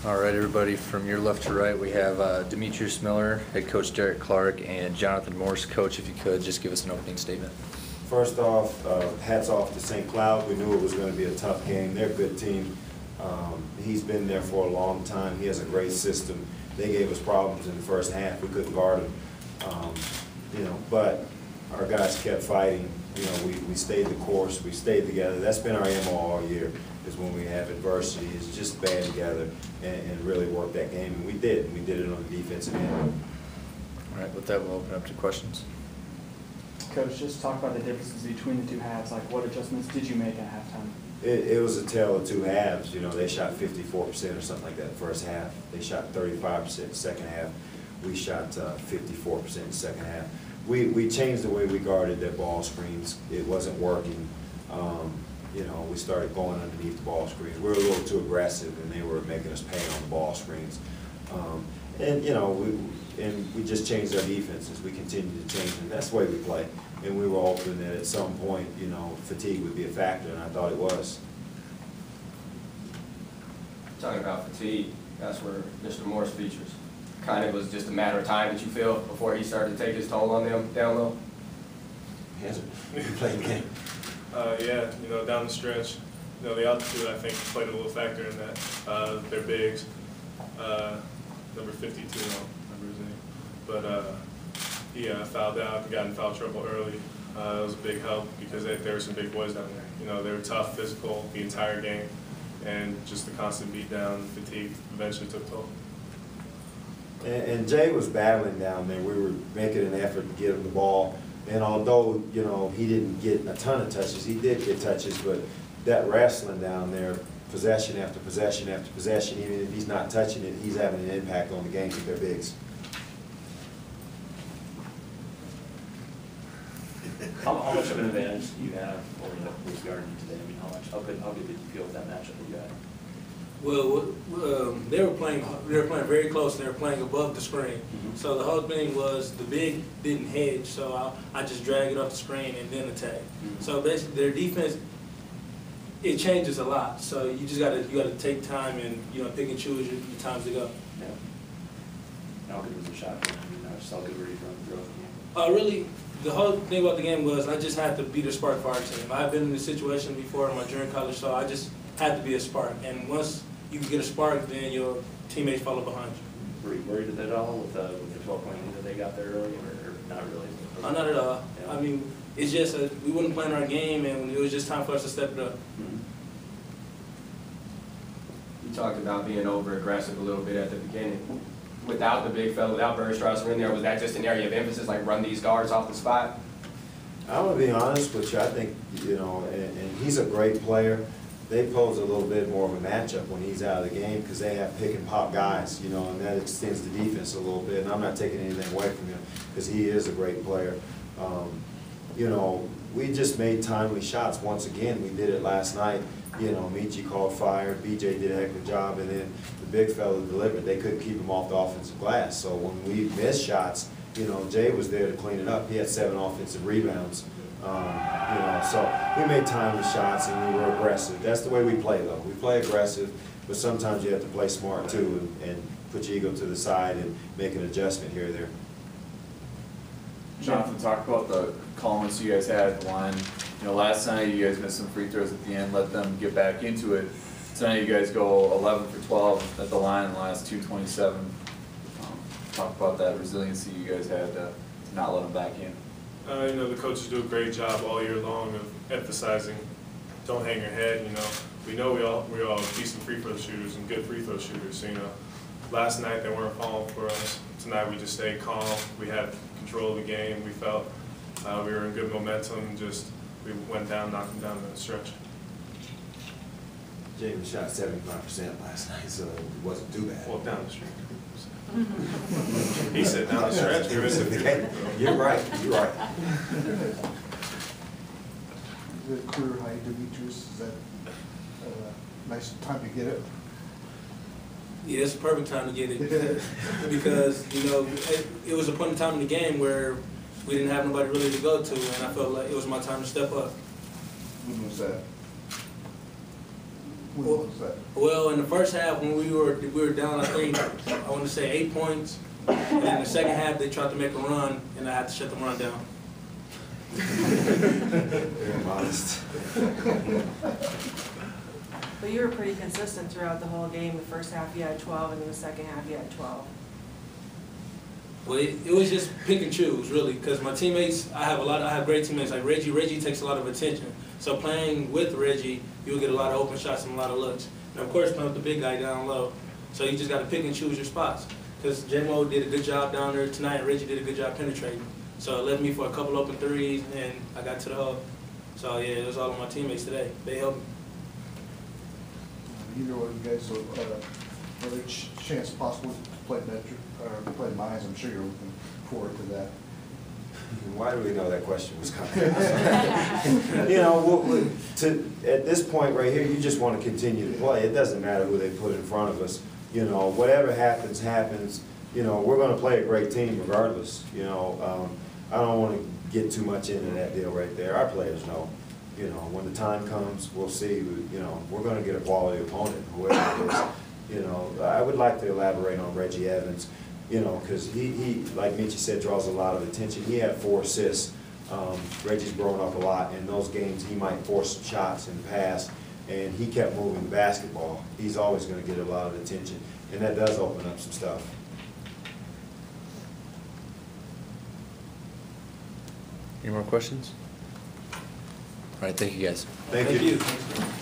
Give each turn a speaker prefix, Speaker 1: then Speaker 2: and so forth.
Speaker 1: All right, everybody, from your left to right, we have Demetrius Miller, head coach Derrick Clark, and Jonathan Morse. Coach, if you could, just give us an opening statement.
Speaker 2: First off, hats off to St. Cloud. We knew it was going to be a tough game. They're a good team. He's been there for a long time. He has a great system. They gave us problems in the first half. We couldn't guard him. But our guys kept fighting. We stayed the course. We stayed together. That's been our MO all year, is when we have adversity, is just band together and really work that game. And we did. We did it on the defensive end.
Speaker 1: All right, with that, we'll open up to questions.
Speaker 3: Coach, just talk about the differences between the two halves. Like, what adjustments did you make at halftime?
Speaker 2: It was a tale of two halves. They shot 54% or something like that first half. They shot 35% second half. We shot 54% second half. We changed the way we guarded their ball screens. It wasn't working. We started going underneath the ball screens. We were a little too aggressive, and they were making us pay on the ball screens. We just changed our defenses. We continued to change them. That's the way we play. And we were hoping that at some point, fatigue would be a factor, and I thought it was.
Speaker 4: Talking about fatigue, that's where Mr. Morse features. Kind of was just a matter of time that you feel before he started to take his toll on them down low?
Speaker 2: He hasn't played the game.
Speaker 5: Yeah, down the stretch, the altitude I think played a little factor in that. They're bigs. Number 52, I don't remember his name. But he fouled out and got in foul trouble early. It was a big help because there were some big boys down there. They were tough, physical the entire game, and just the constant beat down, fatigue eventually took toll.
Speaker 2: And Jay was battling down there. We were making an effort to get him the ball. And although, he didn't get a ton of touches, he did get touches, but that wrestling down there, possession after possession after possession, even if he's not touching it, he's having an impact on the game because they're bigs.
Speaker 6: How much of an advantage do you have over the Bruce Gardner today? I mean, how good did you feel with that matchup that you had?
Speaker 7: Well, they were playing very close. And they were playing above the screen. Mm-hmm. So the whole thing was the big didn't hedge, so I just drag it off the screen and then attack. Mm-hmm. So basically, their defense, it changes a lot. So you just gotta take time and pick and choose your times to go.
Speaker 6: Yeah. How good was the shot? How good were you from the throw?
Speaker 7: Really, the whole thing about the game was I just had to be the spark for our team. I've been in this situation before in my junior college, so I just had to be a spark. And once you can get a spark, then your teammates follow behind you.
Speaker 6: Were you worried at all with the 12-point lead that they got there early, or not really?
Speaker 7: Not at all. Yeah. I mean, it's just we wouldn't plan our game, and it was just time for us to step it up.
Speaker 6: Mm-hmm.
Speaker 4: You talked about being over-aggressive a little bit at the beginning. Without the big fella, without Bergstrasser in there, was that just an area of emphasis, like run these guards off the spot?
Speaker 2: I'm going to be honest with you. I think, and he's a great player. They pose a little bit more of a matchup when he's out of the game because they have pick and pop guys, and that extends the defense a little bit. And I'm not taking anything away from him because he is a great player. We just made timely shots once again. We did it last night. Michi called fire, BJ did a heck of a job, and then the big fella delivered. They couldn't keep him off the offensive glass. So when we missed shots, Jay was there to clean it up. He had 7 offensive rebounds. So we made timely shots and we were aggressive. That's the way we play, though. We play aggressive, but sometimes you have to play smart too and put your ego to the side and make an adjustment here or there.
Speaker 8: Jonathan, talk about the calmness you guys had at the line. Last night you guys missed some free throws at the end, let them get back into it. Tonight you guys go 11 for 12 at the line in the last 2:27. Talk about that resiliency you guys had to not let them back in.
Speaker 5: The coaches do a great job all year long of emphasizing, don't hang your head. We know we all decent free throw shooters and good free throw shooters. Last night they weren't falling for us. Tonight we just stayed calm. We had control of the game. We felt we were in good momentum. We went down, knocked them down in the stretch.
Speaker 2: Jaden shot 75% last night, so it wasn't too bad.
Speaker 5: Well, down the stretch. He said down the stretch. We were in the game.
Speaker 2: You're right. You're right.
Speaker 9: The career high, Demetrius, is that a nice time to get it?
Speaker 7: Yeah, it's a perfect time to get it because it was a point in time in the game where we didn't have nobody really to go to, and I felt like it was my time to step up.
Speaker 9: When was that? When was that?
Speaker 7: Well, in the first half, when we were down, I think, I want to say 8 points. And in the second half, they tried to make a run, and I had to shut the run down.
Speaker 2: Very modest.
Speaker 10: But you were pretty consistent throughout the whole game. The first half you had 12, and in the second half you had 12.
Speaker 7: Well, it was just pick and choose, really, because my teammates, I have great teammates like Reggie. Reggie takes a lot of attention. So playing with Reggie, you'll get a lot of open shots and a lot of looks. And of course, playing with the big guy down low. So you just got to pick and choose your spots. Because J-Mo did a good job down there tonight, and Reggie did a good job penetrating. So it left me for a couple open threes, and I got to the hub. So yeah, it was all of my teammates today. They helped me.
Speaker 9: Either one of you guys, another chance possible to play Metro, or play Mines, I'm sure you're looking forward to that.
Speaker 2: Why do we know that question was coming? You know, at this point right here, you just want to continue to play. It doesn't matter who they put in front of us. You know, whatever happens, happens. You know, we're going to play a great team regardless. You know, I don't want to get too much into that deal right there. Our players know. You know, when the time comes, we'll see. You know, we're going to get a quality opponent, whoever it is. You know, I would like to elaborate on Reggie Evans. You know, because he, like Michi said, draws a lot of attention. He had 4 assists. Reggie's grown up a lot. In those games, he might force some shots and pass, and he kept moving the basketball. He's always going to get a lot of attention, and that does open up some stuff.
Speaker 1: Any more questions? All right, thank you guys.
Speaker 2: Thank you.
Speaker 7: Thank you.